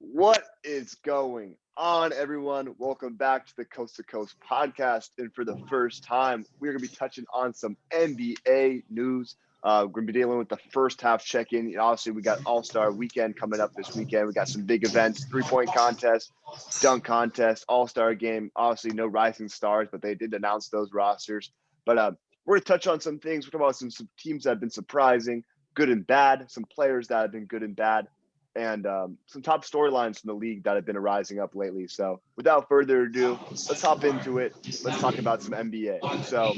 What is going on, everyone? Welcome back to the Coast to Coast podcast. And for the first time, we're going to be touching on some NBA news. We're going to be dealing with the first half check-in. Obviously, we got All-Star Weekend coming up this weekend. We got some big events, three-point contest, dunk contest, All-Star game. Obviously, no rising stars, but they did announce those rosters. But we're going to touch on some things. We're talking about some teams that have been surprising, good and bad, some players that have been good and bad, and some top storylines from the league that have been rising up lately. So without further ado, let's hop into it. Let's talk about some NBA. So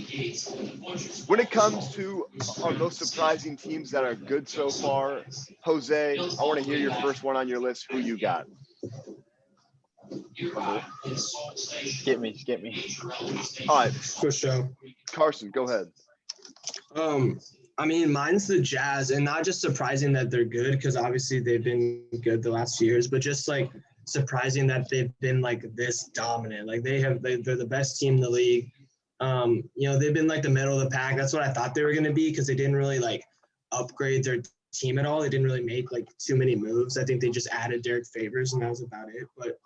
when it comes to our most surprising teams that are good so far, Jose, I want to hear your first one on your list. Who you got? Get me. All right, For sure. Carson, go ahead. Mine's the Jazz, and not just surprising that they're good, because obviously they've been good the last few years, but just like surprising that they've been like this dominant. Like they're the best team in the league. They've been like the middle of the pack. That's what I thought they were going to be, because they didn't really like upgrade their team at all. They didn't really make like too many moves. I think they just added Derek Favors, and that was about it. But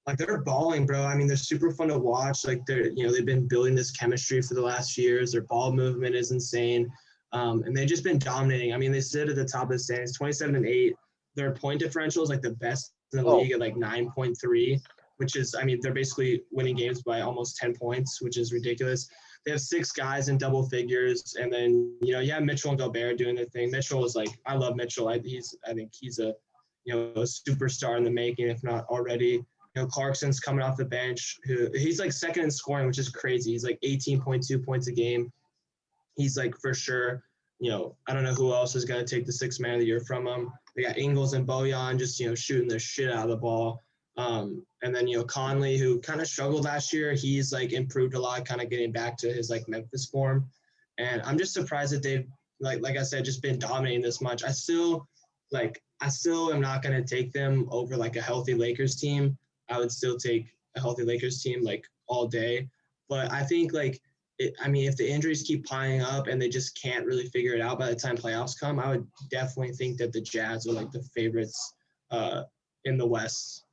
like they're balling, bro. I mean, they're super fun to watch. Like they've been building this chemistry for the last few years. Their ball movement is insane. And they've just been dominating. I mean, they sit at the top of the standings, 27-8. Their point differential is like the best in the league at like 9.3, which is, I mean, they're basically winning games by almost 10 points, which is ridiculous. They have 6 guys in double figures. And then, you have Mitchell and Gobert doing their thing. Mitchell is like, I love Mitchell. I think he's a superstar in the making, if not already. Clarkson's coming off the bench. He's like second in scoring, which is crazy. He's like 18.2 points a game. He's like for sure, I don't know who else is going to take the 6th man of the year from him. They got Ingles and Bojan just, shooting the shit out of the ball. And then, Conley, who kind of struggled last year, he's like improved a lot, kind of getting back to his like Memphis form. And I'm just surprised that they've, like I said, just been dominating this much. I still am not going to take them over like a healthy Lakers team. I would still take a healthy Lakers team like all day. But I think if the injuries keep piling up and they just can't really figure it out by the time playoffs come, I would definitely think that the Jazz are like the favorites in the West.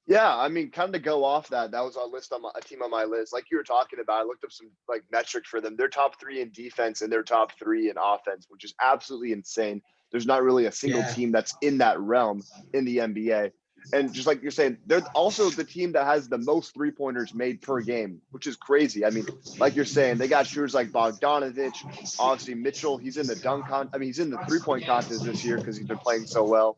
Yeah, I mean, kind of to go off that was our list on a team on my list. Like you were talking about, I looked up some like metrics for them. They're top 3 in defense and they're top 3 in offense, which is absolutely insane. There's not really a single team that's in that realm in the NBA. And just like you're saying, they're also the team that has the most three-pointers made per game, which is crazy. I mean, like you're saying, they got shooters like Bogdanovich, obviously Mitchell. He's in the he's in the three-point contest this year because he's been playing so well.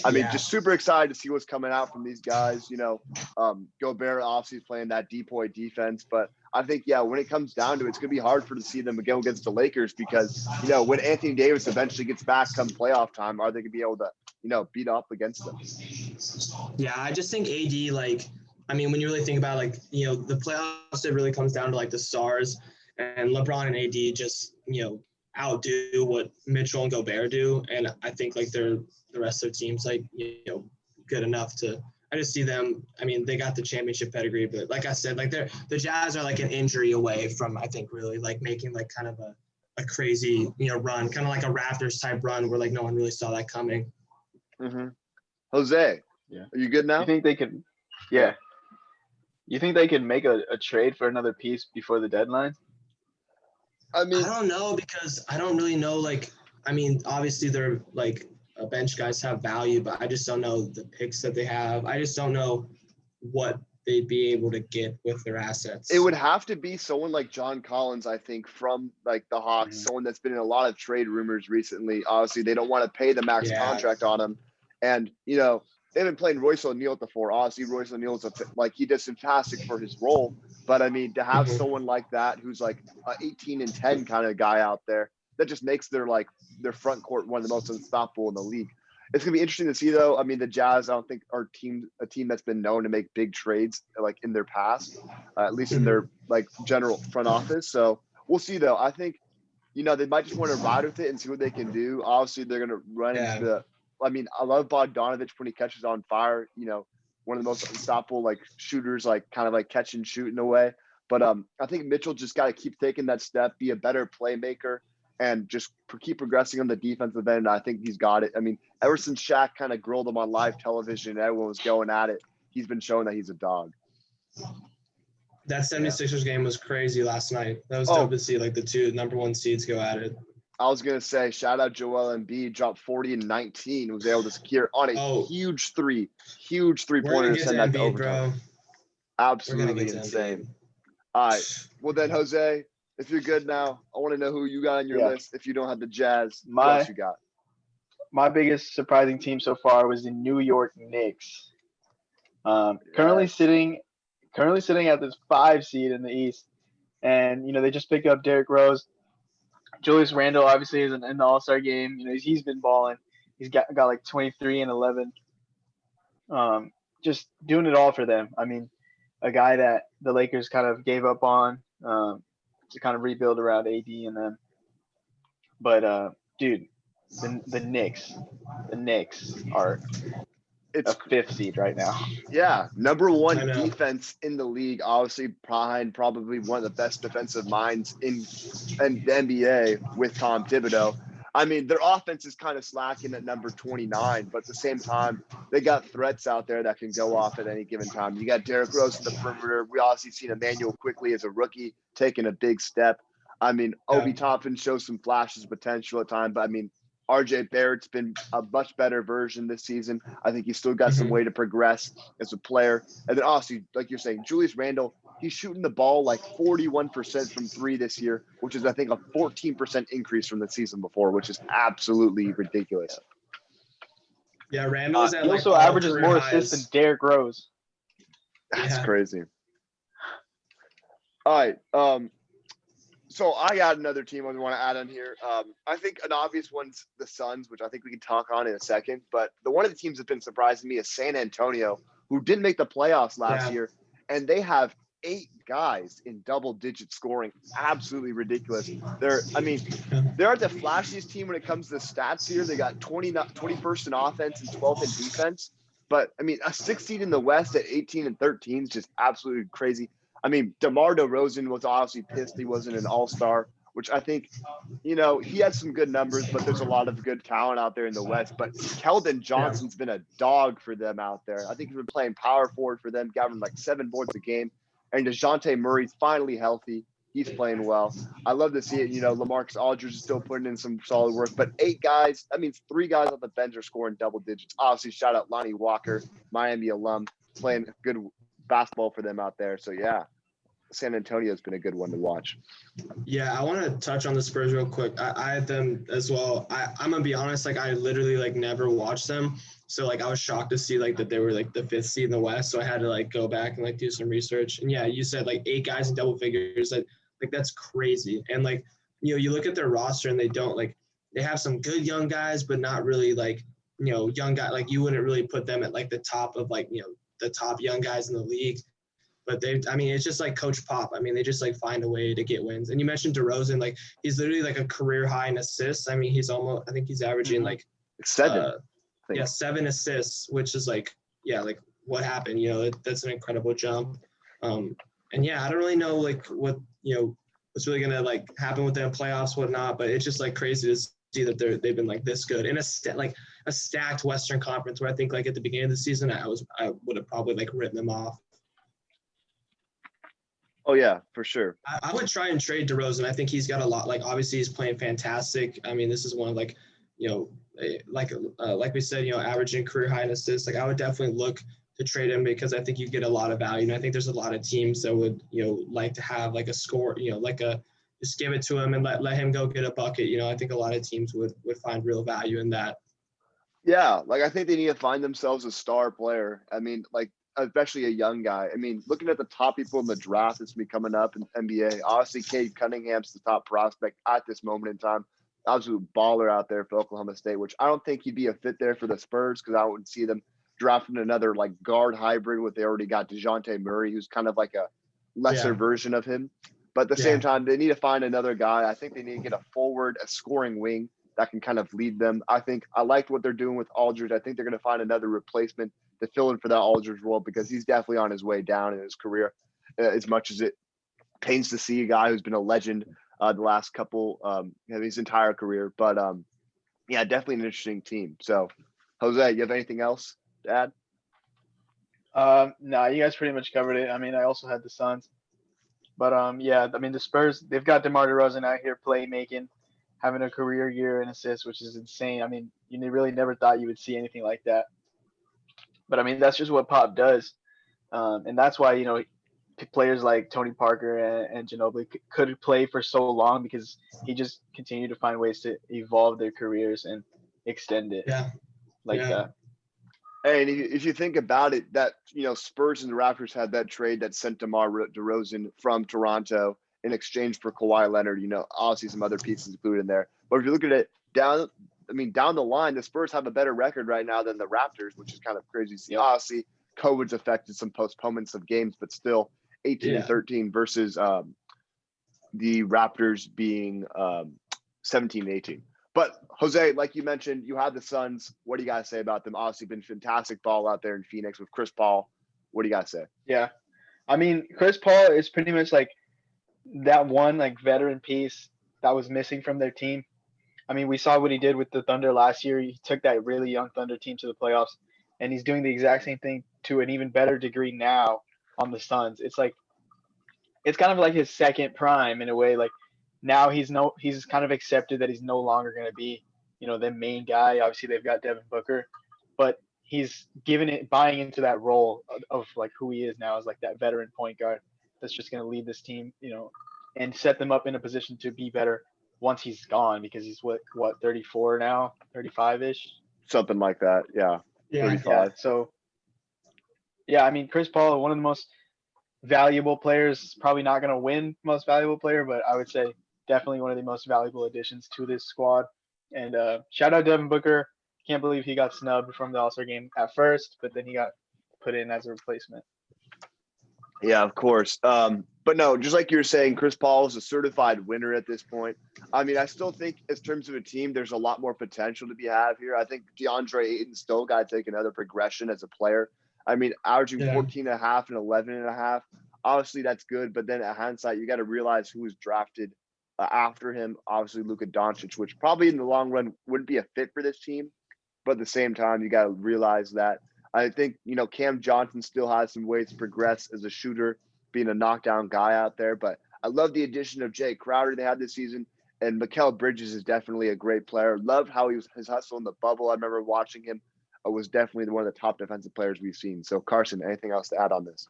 I mean, just super excited to see what's coming out from these guys. Gobert obviously is playing that depoy defense, but I think, when it comes down to it, it's going to be hard to see them go against the Lakers because, when Anthony Davis eventually gets back come playoff time, are they going to be able to, beat up against them? Yeah, I just think AD, when you really think about the playoffs, it really comes down to like the stars, and LeBron and AD just, outdo what Mitchell and Gobert do. And I think the rest of their teams, good enough to, I just see them. I mean, they got the championship pedigree, but like I said, the Jazz are like an injury away from, I think, really making kind of a crazy, run, kind of like a Raptors type run where no one really saw that coming. Mm-hmm. Jose, are you good now? You think they could? Yeah. You think they could make a trade for another piece before the deadline? I mean, I don't know, because I don't really know. Obviously they're bench guys have value, but I just don't know the picks that they have. I just don't know what they'd be able to get with their assets. It would have to be someone like John Collins, I think, from the Hawks, someone that's been in a lot of trade rumors recently. Obviously, they don't want to pay the max contract on him. And, they've been playing Royce O'Neal at the 4. Obviously, Royce O'Neal is he does fantastic for his role. But, I mean, to have someone like that who's like an 18-10 kind of guy out there, that just makes their front court one of the most unstoppable in the league. It's going to be interesting to see, though. I mean, the Jazz, I don't think are a team that's been known to make big trades in their past, at least in their general front office. So we'll see, though. I think, they might just want to ride with it and see what they can do. Obviously, they're going to run into the – I mean, I love Bogdanovich when he catches on fire, one of the most unstoppable shooters, kind of catch and shoot in a way. But I think Mitchell just got to keep taking that step, be a better playmaker. and just keep progressing on the defensive end. I think he's got it. I mean, ever since Shaq kind of grilled him on live television and everyone was going at it, he's been showing that he's a dog. That 76ers game was crazy last night. That was dope to see, like, the two number one seeds go at it. I was going to say, shout out Joel Embiid, dropped 40 and 19, was able to secure on a huge three-pointer to send that to overtime. Bro. Absolutely insane. All right. Well, then, Jose, if you're good now, I want to know who you got on your list. If you don't have the Jazz, who else you got? My biggest surprising team so far was the New York Knicks. Currently sitting at this 5 seed in the East. And, they just picked up Derrick Rose. Julius Randle obviously is in the All-Star game. He's been balling. He's got like 23 and 11. Just doing it all for them. I mean, a guy that the Lakers kind of gave up on to kind of rebuild around AD and them. But, dude, the Knicks are a 5th seed right now. Yeah, number 1 defense in the league, obviously behind probably one of the best defensive minds in the NBA with Tom Thibodeau. I mean, their offense is kind of slacking at number 29, but at the same time, they got threats out there that can go off at any given time. You got Derrick Rose in the perimeter. We obviously seen Emmanuel quickly as a rookie taking a big step. I mean, Obi Toppin shows some flashes of potential at times, but I mean, RJ Barrett's been a much better version this season. I think he's still got some way to progress as a player. And then also, like you're saying, Julius Randle, he's shooting the ball like 41% from 3 this year, which is, I think, a 14% increase from the season before, which is absolutely ridiculous. Yeah, Randle's at he also averages more assists than Derrick Rose. That's crazy. All right. So I got another team I want to add on here. I think an obvious one's the Suns, which I think we can talk on in a second. But one of the teams that's been surprising me is San Antonio, who didn't make the playoffs last year. And they have 8 guys in double-digit scoring. Absolutely ridiculous. They're at the flashiest team when it comes to the stats here. They got 21st in offense and 12th in defense. But, I mean, a 6 seed in the West at 18 and 13 is just absolutely crazy. I mean, DeMar DeRozan was obviously pissed he wasn't an all-star, which I think, he had some good numbers, but there's a lot of good talent out there in the West. But Keldon Johnson's been a dog for them out there. I think he's been playing power forward for them, giving like 7 boards a game. And DeJounte Murray's finally healthy. He's playing well. I love to see it. LaMarcus Aldridge is still putting in some solid work. But 8 guys, that means 3 guys on the bench are scoring double digits. Obviously, shout out Lonnie Walker, Miami alum, playing good basketball for them out there. So, yeah, San Antonio has been a good one to watch. Yeah, I want to touch on the Spurs real quick. I had them as well. I'm going to be honest, I literally, never watched them. So, I was shocked to see, that they were, the 5th seed in the West. So I had to, go back and, do some research. And, yeah, you said, 8 guys in double figures. That's crazy. And, you look at their roster and they don't, they have some good young guys, but not really, young guy. You wouldn't really put them at, the top of, the top young guys in the league. But it's just Coach Pop. they just find a way to get wins. And you mentioned DeRozan, he's literally a career high in assists. I think he's averaging 7. 7 assists, which is what happened? That's an incredible jump. And yeah, I don't really know what, what's really going to happen with them in playoffs, whatnot, but it's just crazy to see that they've been this good in a stacked Western Conference, where I think at the beginning of the season, I would have probably written them off. Oh, yeah, for sure. I would try and trade DeRozan. I think he's got a lot. Obviously, he's playing fantastic. This is one of like we said, averaging career high in assists. I would definitely look to trade him, because I think you get a lot of value. And I think there's a lot of teams that would, like to have a score, just give it to him and let him go get a bucket. I think a lot of teams would find real value in that. Yeah, I think they need to find themselves a star player. Especially a young guy. Looking at the top people in the draft that's going to be coming up in NBA, obviously Cade Cunningham's the top prospect at this moment in time. Absolute baller out there for Oklahoma State, which I don't think he'd be a fit there for the Spurs, because I wouldn't see them drafting another guard hybrid with they already got DeJounte Murray, who's kind of a lesser version of him. But at the same time, they need to find another guy. I think they need to get a forward, a scoring wing that can kind of lead them. I liked what they're doing with Aldridge. I think they're going to find another replacement to fill in for that Aldridge role, because he's definitely on his way down in his career, as much as it pains to see a guy who's been a legend the last couple, his entire career. But yeah, definitely an interesting team. So, Jose, you have anything else to add? No, you guys pretty much covered it. I mean, I also had the Suns, but yeah, I mean the Spurs. They've got DeMar DeRozan out here playmaking, having a career year in assists, which is insane. I mean, you really never thought you would see anything like that. But I mean, that's just what Pop does, and that's why players like Tony Parker and Ginobili could play for so long because he just continued to find ways to evolve their careers and extend it like that. Hey, and if you think about it, that Spurs and the Raptors had that trade that sent DeMar DeRozan from Toronto in exchange for Kawhi Leonard. Obviously some other pieces included in there. But if you look at it down the line, the Spurs have a better record right now than the Raptors, which is kind of crazy to see. Yeah. Obviously, COVID's affected some postponements of games, but still 18-13 versus the Raptors being 17-18. But Jose, like you mentioned, you had the Suns. What do you guys say about them? Obviously, been fantastic ball out there in Phoenix with Chris Paul. What do you guys say? Yeah, I mean, Chris Paul is pretty much like that one veteran piece that was missing from their team. I mean, we saw what he did with the Thunder last year. He took that really young Thunder team to the playoffs, and he's doing the exact same thing to an even better degree now on the Suns. It's kind of like his second prime in a way. Like now he's kind of accepted that he's no longer going to be, the main guy. Obviously they've got Devin Booker, but he's buying into that role of like who he is now as like that veteran point guard that's just going to lead this team, and set them up in a position to be better once he's gone, because he's what 34 now, 35-ish, something like that. Yeah. 35. So yeah, I mean, Chris Paul, one of the most valuable players, probably not going to win most valuable player, but I would say definitely one of the most valuable additions to this squad. And shout out Devin Booker. Can't believe he got snubbed from the All-Star game at first, but then he got put in as a replacement. Yeah, of course. But no, just like you were saying, Chris Paul is a certified winner at this point. I mean, I still think in terms of a team, there's a lot more potential to be had here. I think DeAndre Ayton still got to take another progression as a player. I mean, averaging 14.5 and 11.5. Obviously, that's good. But then at hindsight, you got to realize who was drafted after him. Obviously, Luka Doncic, which probably in the long run wouldn't be a fit for this team. But at the same time, you got to realize that. I think, Cam Johnson still has some ways to progress as a shooter, being a knockdown guy out there. But I love the addition of Jay Crowder they had this season. And Mikal Bridges is definitely a great player. Loved how his hustle in the bubble. I remember watching him. Was definitely one of the top defensive players we've seen. So, Carson, anything else to add on this?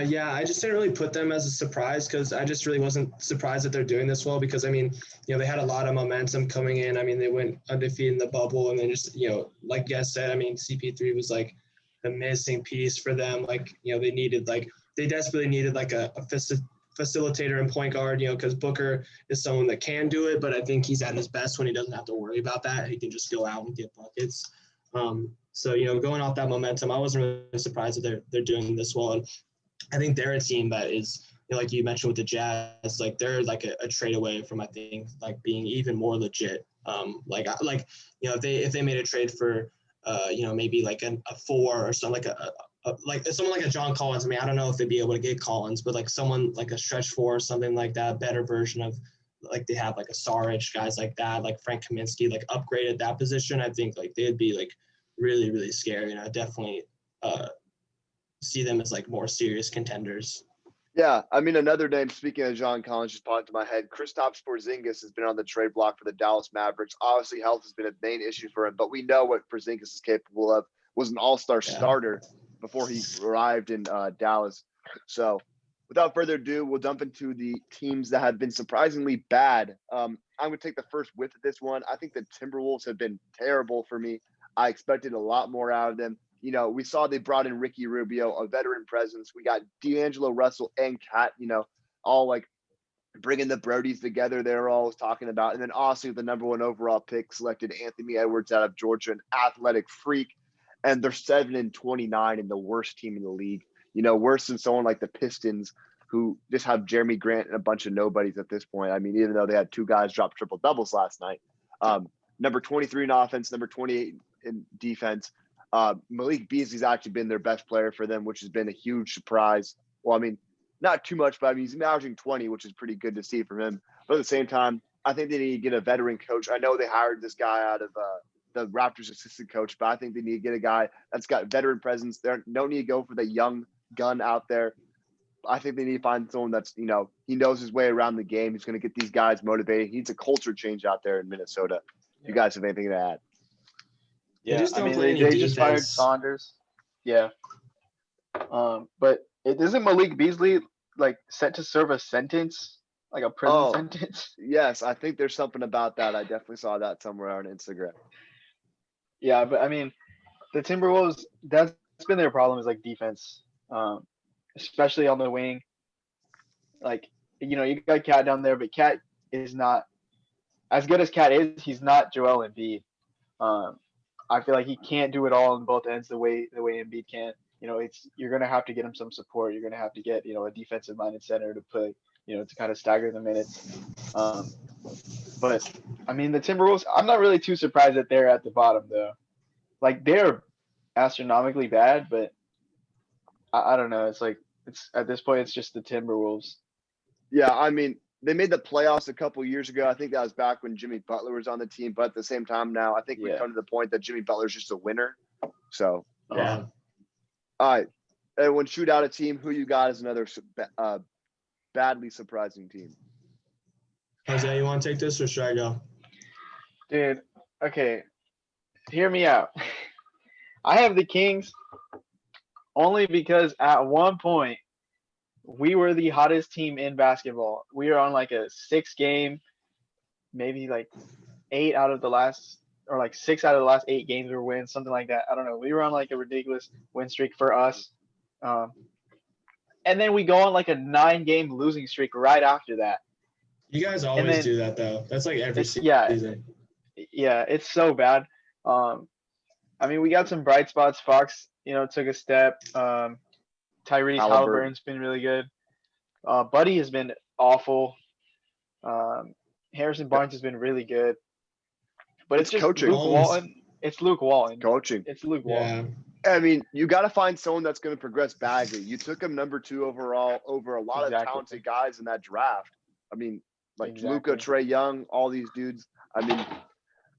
Yeah, I just didn't really put them as a surprise because I just really wasn't surprised that they're doing this well because, I mean, they had a lot of momentum coming in. I mean, they went undefeated in the bubble and then just, like you guys said, I mean, CP3 was like the missing piece for them. Like, they desperately needed like a facilitator and point guard, because Booker is someone that can do it, but I think he's at his best when he doesn't have to worry about that. He can just go out and get buckets. So, going off that momentum, I wasn't really surprised that they're doing this well. And I think they're a team that is, like you mentioned with the Jazz, like they're like a trade away from, I think, like being even more legit. If they made a trade for, maybe like a 4 or something, like someone like a John Collins. I mean, I don't know if they'd be able to get Collins, but like someone like a stretch 4 or something like that, better version of like they have like a Saric, guys like that, like Frank Kaminsky, like upgraded that position. I think like they'd be like really, really scary. And I definitely see them as like more serious contenders. Yeah, I mean, another name, speaking of John Collins, just popped into my head. Kristaps Porzingis has been on the trade block for the Dallas Mavericks. Obviously, health has been a main issue for him, but we know what Porzingis is capable of. Was an all-star starter before he arrived in Dallas. So without further ado, we'll jump into the teams that have been surprisingly bad. I'm going to take the first whiff at this one. I think the Timberwolves have been terrible for me. I expected a lot more out of them. We saw they brought in Ricky Rubio, a veteran presence. We got D'Angelo Russell and Cat, all like bringing the Brodies together. They were always talking about. And then also the number 1 overall pick selected Anthony Edwards out of Georgia, an athletic freak. And they're 7-29 and the worst team in the league. Worse than someone like the Pistons, who just have Jeremy Grant and a bunch of nobodies at this point. I mean, even though they had 2 guys drop triple doubles last night. Number 23 in offense, number 28 in defense. Malik Beasley's actually been their best player for them, which has been a huge surprise. Well, I mean, not too much, but I mean, he's averaging 20, which is pretty good to see from him. But at the same time, I think they need to get a veteran coach. I know they hired this guy out of the Raptors assistant coach, but I think they need to get a guy that's got veteran presence. They don't need to go for the young gun out there. I think they need to find someone that's, he knows his way around the game. He's going to get these guys motivated. He needs a culture change out there in Minnesota. You guys have anything to add? Yeah, They just don't I mean, play any they just fired defense. Saunders. Yeah. But isn't Malik Beasley like set to serve a sentence, like a prison sentence? Yes, I think there's something about that. I definitely saw that somewhere on Instagram. Yeah, but I mean, the Timberwolves, that's been their problem, is like defense, especially on the wing. Like, you got Cat down there, but Cat is not as good as Cat is. He's not Joel Embiid. I feel like he can't do it all on both ends the way Embiid can. You're gonna have to get him some support. You're gonna have to get a defensive minded center to put to kind of stagger the minutes. But I mean, the Timberwolves, I'm not really too surprised that they're at the bottom though. Like, they're astronomically bad, but I don't know. It's like it's at this point it's just the Timberwolves. Yeah, I mean, they made the playoffs a couple years ago. I think that was back when Jimmy Butler was on the team. But at the same time now, I think we've come to the point that Jimmy Butler's just a winner. So, Yeah. All right. Everyone shoot out a team. Who you got as another badly surprising team? Jose, you want to take this or should I go? Dude, okay. Hear me out. I have the Kings only because at one point we were the hottest team in basketball. We were on like a 6-game, maybe like 6 out of the last 8 games were wins, something like that. I don't know. We were on like a ridiculous win streak for us. And then we go on like a 9-game losing streak right after that. You guys always do that though. That's like every season. Yeah, it's so bad. I mean, we got some bright spots. Fox, took a step. Tyrese Halliburton's been really good. Buddy has been awful. Harrison Barnes has been really good. But it's just coaching. Luke Walton. It's Luke Walton. Coaching. It's Luke Walton. I mean, you got to find someone that's going to progress Bagley. You took him number 2 overall over a lot of talented guys in that draft. I mean, like Luka, Trae Young, all these dudes. I mean,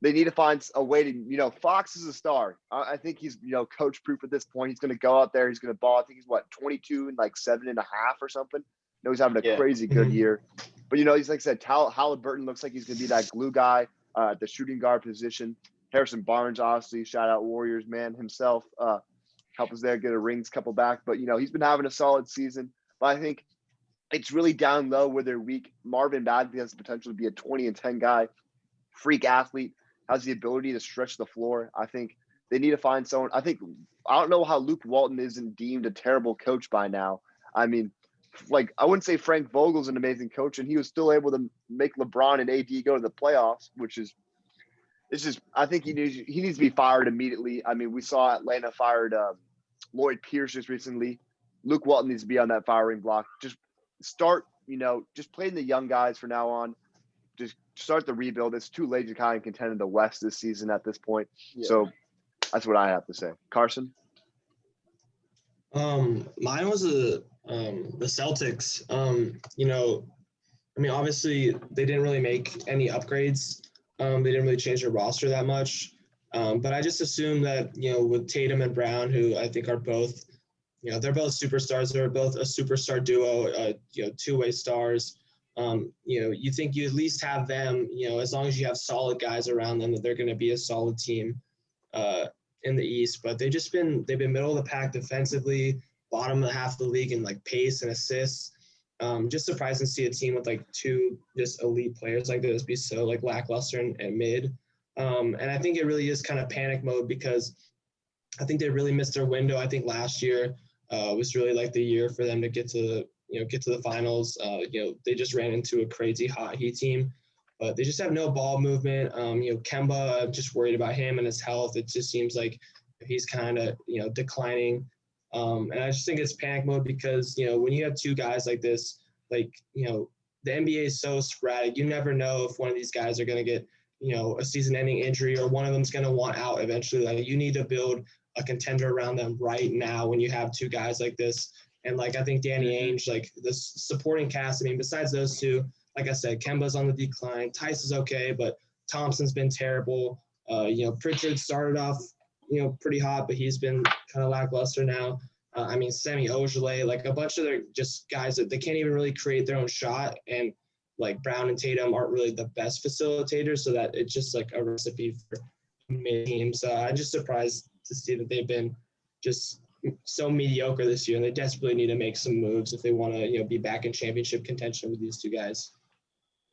they need to find a way to, Fox is a star. I think he's, coach proof at this point. He's going to go out there. He's going to ball. I think he's 22 and like 7.5 or something. He's having a crazy good year. But, he's like I said, Halliburton looks like he's going to be that glue guy at the shooting guard position. Harrison Barnes, obviously, shout out Warriors, man, himself. Help us there, get a rings couple back. But, he's been having a solid season. But I think it's really down low where they're weak. Marvin Bagley has the potential to be a 20-10 guy, freak athlete, has the ability to stretch the floor. I think they need to find someone. I don't know how Luke Walton isn't deemed a terrible coach by now. I mean, like, I wouldn't say Frank Vogel's an amazing coach, and he was still able to make LeBron and AD go to the playoffs, which is, it's just, I think he needs to be fired immediately. I mean, we saw Atlanta fired Lloyd Pierce just recently. Luke Walton needs to be on that firing block. Just start, just playing the young guys from now on. Just start the rebuild. It's too late to kind of contend in the West this season at this point. Yeah. So that's what I have to say. Carson? Mine was the Celtics. I mean, obviously they didn't really make any upgrades. They didn't really change their roster that much. But I just assume that, with Tatum and Brown, who I think are both, they're both superstars. They're both a superstar duo, two-way stars. You think you at least have them, as long as you have solid guys around them, that they're going to be a solid team in the East. But they've been middle of the pack defensively, bottom of half of the league in like pace and assists. Just surprising to see a team with like 2 just elite players like this be so like lackluster and mid. And I think it really is kind of panic mode because I think they really missed their window. I think last year was really like the year for them to get to the finals. They just ran into a crazy hot Heat team, but they just have no ball movement. Kemba, I'm just worried about him and his health. It just seems like he's kind of, declining. And I just think it's panic mode because, when you have 2 guys like this, like, the NBA is so sporadic. You never know if one of these guys are going to get, a season-ending injury or one of them's going to want out eventually. Like, you need to build a contender around them right now when you have 2 guys like this. And like I think Danny Ainge, like the supporting cast. I mean, besides those two, like I said, Kemba's on the decline. Tice is okay, but Thompson's been terrible. Pritchard started off, pretty hot, but he's been kind of lackluster now. Semi Ojeleye, like a bunch of their just guys that they can't even really create their own shot. And like Brown and Tatum aren't really the best facilitators, so that it's just like a recipe for mid teams. I'm just surprised to see that they've been just so mediocre this year, and they desperately need to make some moves if they want to, be back in championship contention with these two guys.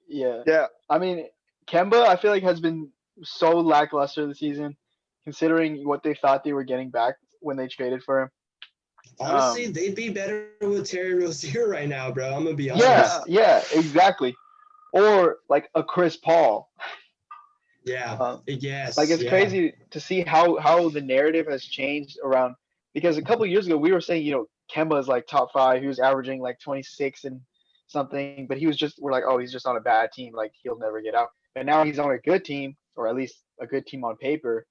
Yeah. Yeah. I mean, Kemba, I feel like has been so lackluster this season, considering what they thought they were getting back when they traded for him. Honestly, they'd be better with Terry Rozier right now, bro. I'm gonna be honest. Yeah, exactly. Or like a Chris Paul. Yeah. Yes. Like it's crazy to see how the narrative has changed around, because a couple of years ago we were saying, Kemba is like top 5. He was averaging like 26 and something, but we're like, oh, he's just on a bad team, like he'll never get out. But now he's on a good team, or at least a good team on paper,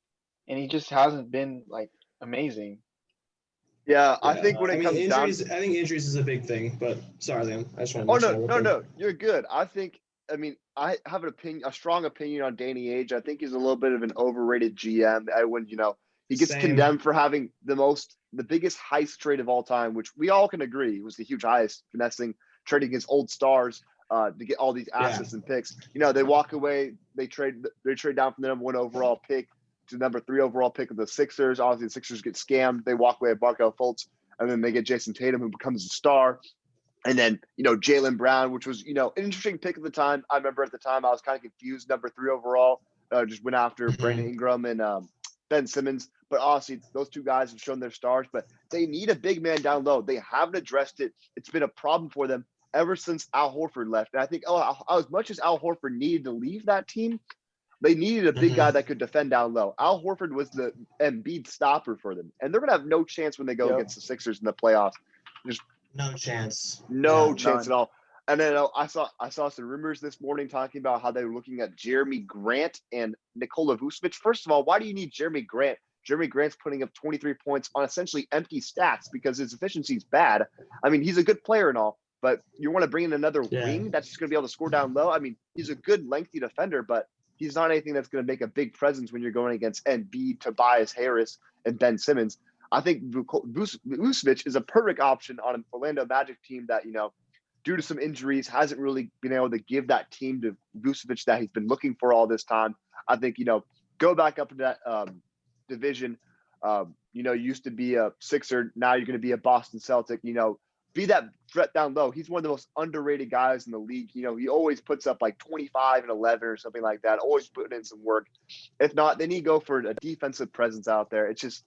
and he just hasn't been like amazing. Yeah, I think when it comes injuries, down, I think injuries is a big thing. But sorry, Liam, I just want to. No, you're good. I have a strong opinion on Danny Ainge. I think he's a little bit of an overrated GM. When he gets condemned for having the biggest heist trade of all time, which we all can agree was the huge heist, finessing, trading his old stars to get all these assets and picks. They walk away, they trade down from the number 1 overall pick to number 3 overall pick of the Sixers. Obviously, the Sixers get scammed. They walk away at Markelle Fultz, and then they get Jason Tatum, who becomes a star. And then, Jalen Brown, which was, an interesting pick at the time. I remember at the time I was kind of confused. Number 3 overall, just went after Brandon Ingram and Ben Simmons. But honestly, those two guys have shown their stars. But they need a big man down low. They haven't addressed it. It's been a problem for them ever since Al Horford left. And I think, as much as Al Horford needed to leave that team, they needed a big guy that could defend down low. Al Horford was the Embiid stopper for them. And they're going to have no chance when they go against the Sixers in the playoffs. Just no chance. No chance at all. And then I saw some rumors this morning talking about how they were looking at Jeremy Grant and Nikola Vucevic. First of all, why do you need Jeremy Grant? Jeremy Grant's putting up 23 points on essentially empty stats because his efficiency is bad. I mean, he's a good player and all, but you want to bring in another wing that's just going to be able to score down low? I mean, he's a good lengthy defender, but he's not anything that's going to make a big presence when you're going against Embiid, Tobias Harris, and Ben Simmons. I think Vucevic is a perfect option on an Orlando Magic team that, due to some injuries, hasn't really been able to give that team to Vucevic that he's been looking for all this time. I think, go back up into that division. You used to be a Sixer. Now you're going to be a Boston Celtic. Be that threat down low. He's one of the most underrated guys in the league. He always puts up like 25 and 11 or something like that, always putting in some work. If not, then you go for a defensive presence out there. It's just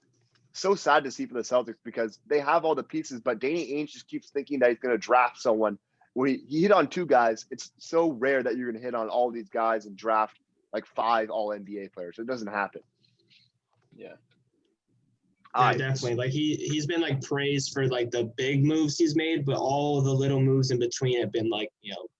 so sad to see for the Celtics because they have all the pieces, but Danny Ainge just keeps thinking that he's going to draft someone. When he hit on 2 guys, it's so rare that you're going to hit on all these guys and draft like 5 all-NBA players. It doesn't happen. Yeah. Definitely. Like he's been like praised for like the big moves he's made, but all the little moves in between have been like,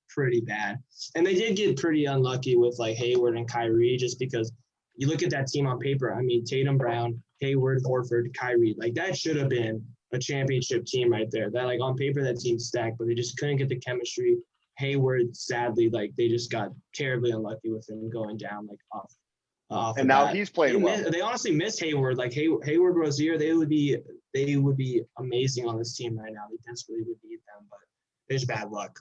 pretty bad. And they did get pretty unlucky with like Hayward and Kyrie, just because you look at that team on paper. I mean, Tatum, Brown, Hayward, Horford, Kyrie, like that should have been a championship team right there. That like on paper that team's stacked, but they just couldn't get the chemistry. Hayward, sadly, like they just got terribly unlucky with him going down like off. And now he's playing well. They honestly missed Hayward. Like Hayward, Rozier, they would be amazing on this team right now. They desperately would need them, but there's bad luck.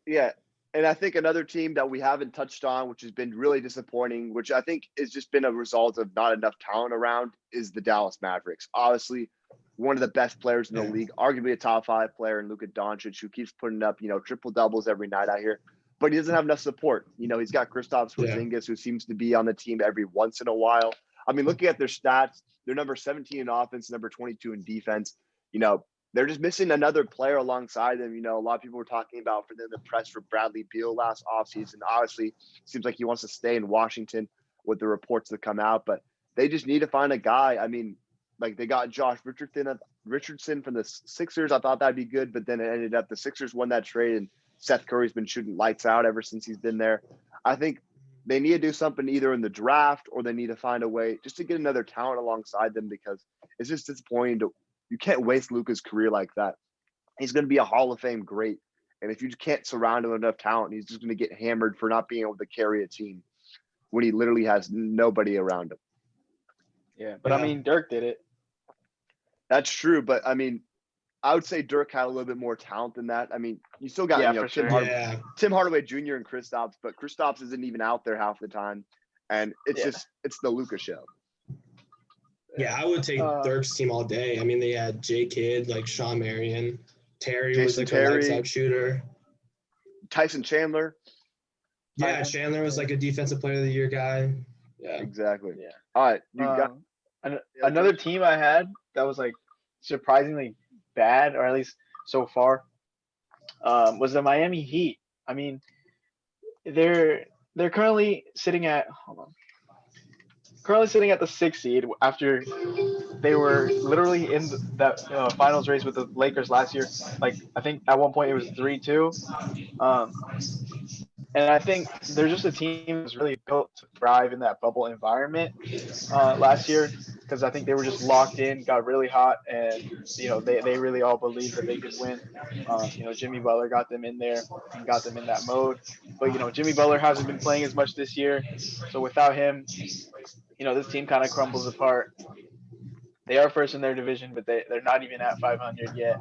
Yeah. And I think another team that we haven't touched on, which has been really disappointing, which I think has just been a result of not enough talent around, is the Dallas Mavericks. Obviously, one of the best players in the league, arguably a top 5 player in Luka Doncic, who keeps putting up, triple doubles every night out here. But he doesn't have enough support. He's got Kristaps Porzingis, who seems to be on the team every once in a while. I mean, looking at their stats, they're number 17 in offense, number 22 in defense. They're just missing another player alongside them. A lot of people were talking about for them to press for Bradley Beal last offseason. Obviously, seems like he wants to stay in Washington with the reports that come out, but they just need to find a guy. I mean, like they got Josh Richardson from the Sixers. I thought that'd be good, but then it ended up the Sixers won that trade, and Seth Curry's been shooting lights out ever since he's been there. I think they need to do something either in the draft or they need to find a way just to get another talent alongside them because it's just disappointing you can't waste Luka's career like that. he's going to be a Hall of Fame great. And if you just can't surround him with enough talent, he's just going to get hammered for not being able to carry a team when he literally has nobody around him. Yeah, but I mean, Dirk did it. That's true, but I mean, I would say Dirk had a little bit more talent than that. I mean, you still got Tim Hardaway Jr. and Kristaps, but Kristaps isn't even out there half the time, and it's the Luka show. Yeah, I would take Dirk's team all day. I mean, they had J. Kidd, like Sean Marion, Terry was like a lights out shooter, Tyson Chandler. Yeah, Chandler was like a defensive player of the year guy. Yeah, exactly. Yeah. All right, you got another team I had that was like surprisingly bad, or at least so far, was the Miami Heat. I mean, they're currently sitting at the 6th seed after they were literally in that finals race with the Lakers last year. Like, I think at one point it was 3-2. And I think they're just a team that's really built to thrive in that bubble environment last year, because I think they were just locked in, got really hot, and they really all believed that they could win. Jimmy Butler got them in there and got them in that mode. But Jimmy Butler hasn't been playing as much this year, so without him, this team kind of crumbles apart. They are first in their division, but they're not even at 500 yet.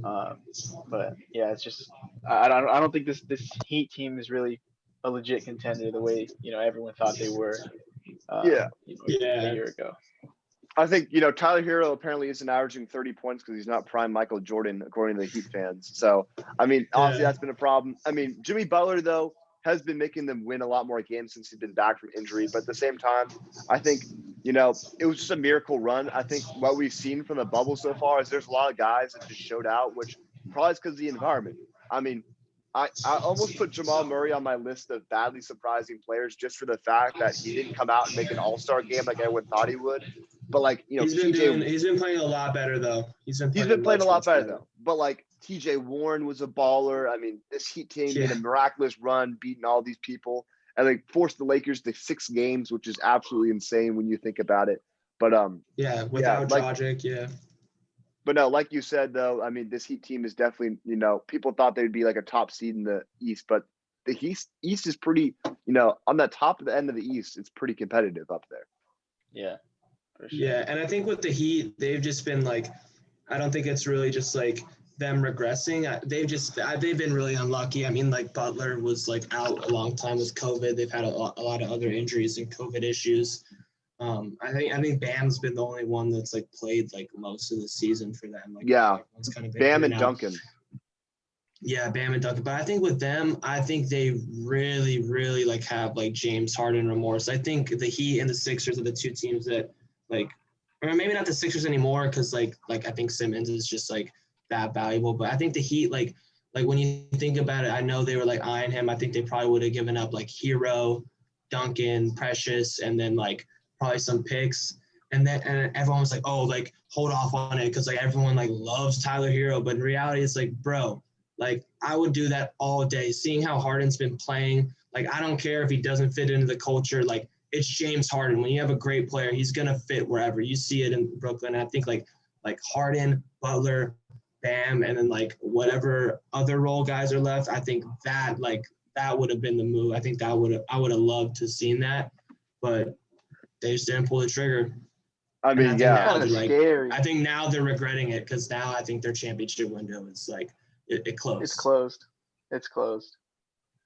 But yeah, it's just I don't think this Heat team is really a legit contender the way everyone thought they were. A year ago. I think Tyler Hero apparently isn't averaging 30 points because he's not prime Michael Jordan according to the Heat fans. So I mean, obviously that's been a problem. I mean, Jimmy Butler though has been making them win a lot more games since he's been back from injury. But at the same time, I think it was just a miracle run. I think what we've seen from the bubble so far is there's a lot of guys that just showed out, which probably is because of the environment. I mean, I almost put Jamal Murray on my list of badly surprising players just for the fact that he didn't come out and make an all-star game like everyone thought he would. But like, he's been playing a lot better though. He's been playing a lot better though. But like TJ Warren was a baller. I mean, this Heat team made a miraculous run, beating all these people, and they forced the Lakers to 6 games, which is absolutely insane when you think about it. But without Dragic, But no, like you said, though, I mean, this Heat team is definitely, people thought they'd be like a top seed in the East, but the East is pretty, on the top of the end of the East, it's pretty competitive up there. Yeah. For sure. Yeah, and I think with the Heat, they've just been like, I don't think it's really just like them regressing. They've been really unlucky. I mean, like Butler was like out a long time with COVID. They've had a lot of other injuries and COVID issues. I think Bam's been the only one that's like played like most of the season for them. Like, kind of Bam and Duncan. Yeah, Bam and Duncan. But I think with them, I think they really, really like have like James Harden remorse. I think the Heat and the Sixers are the two teams that like, or maybe not the Sixers anymore because like I think Simmons is just like that valuable. But I think the Heat like when you think about it, I know they were like eyeing him. I think they probably would have given up like Hero, Duncan, Precious, and then like probably some picks, and everyone was like, oh, like hold off on it because like everyone like loves Tyler Hero, but in reality it's like, bro, like I would do that all day. Seeing how Harden's been playing, like I don't care if he doesn't fit into the culture, like it's James Harden. When you have a great player, he's gonna fit wherever. You see it in Brooklyn. I think like Harden, Butler, Bam, and then like whatever other role guys are left, I think that would have been the move. I think I would have loved to seen that, but they just didn't pull the trigger. I mean, scary. I think now they're regretting it because now I think their championship window is like it closed. It's closed.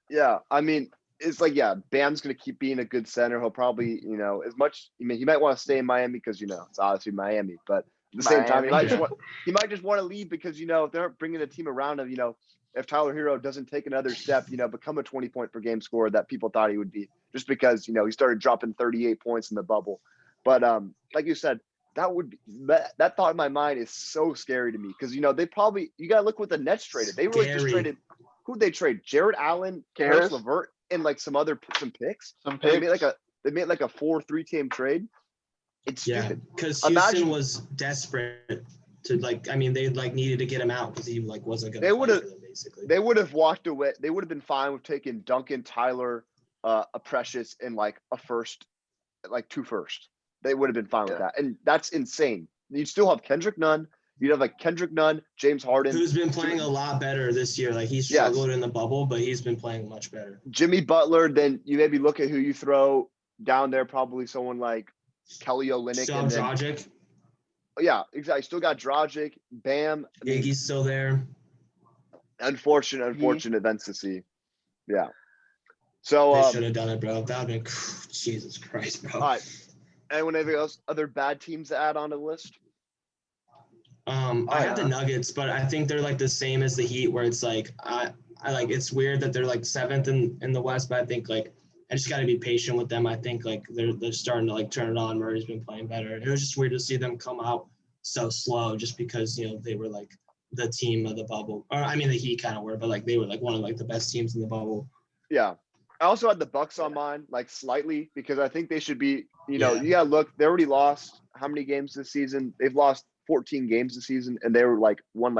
Yeah, I mean, it's like Bam's gonna keep being a good center. He'll probably, as much. I mean, he might want to stay in Miami because it's obviously Miami, but at the same time, he might just want to leave because if they aren't bringing a team around him, if Tyler Hero doesn't take another step, become a 20-point per game scorer that people thought he would be, just because he started dropping 38 points in the bubble. But like you said, that thought in my mind is so scary to me because they probably, you gotta look what the Nets traded. They really just traded. Who'd they trade? Jared Allen, Karis LeVert, and like some picks. They made like a 4-3 team trade. It's stupid because Houston was desperate to they needed to get him out because he wasn't going to play for them, basically. They would have walked away. They would have been fine with taking Duncan, Tyler, a Precious, and like a first, like 2 firsts. They would have been fine with that. And that's insane. You'd still have Kendrick Nunn. You'd have like Kendrick Nunn, James Harden. Who's been playing a lot better this year. Like he struggled in the bubble, but he's been playing much better. Jimmy Butler, then you maybe look at who you throw down there, probably someone like Kelly Olynyk. Still have Dragic. Yeah, exactly. Still got Dragic, Bam. Iggy's still there. Unfortunate events to see. Yeah. So they should have done it, bro. That would have been Jesus Christ, bro. All right. Anyone else other bad teams to add on the list? I have the Nuggets, but I think they're like the same as the Heat, where it's like I like it's weird that they're like 7th in the West, but I think like I just got to be patient with them. I think like they're starting to like turn it on. Murray's been playing better. It was just weird to see them come out so slow, just because they were like the team of the bubble. Or I mean, the Heat kind of were, but like they were like one of like the best teams in the bubble. Yeah. I also had the Bucks on mine, like slightly, because I think they should be, you gotta look, they already lost how many games this season? They've lost 14 games this season, and they were like won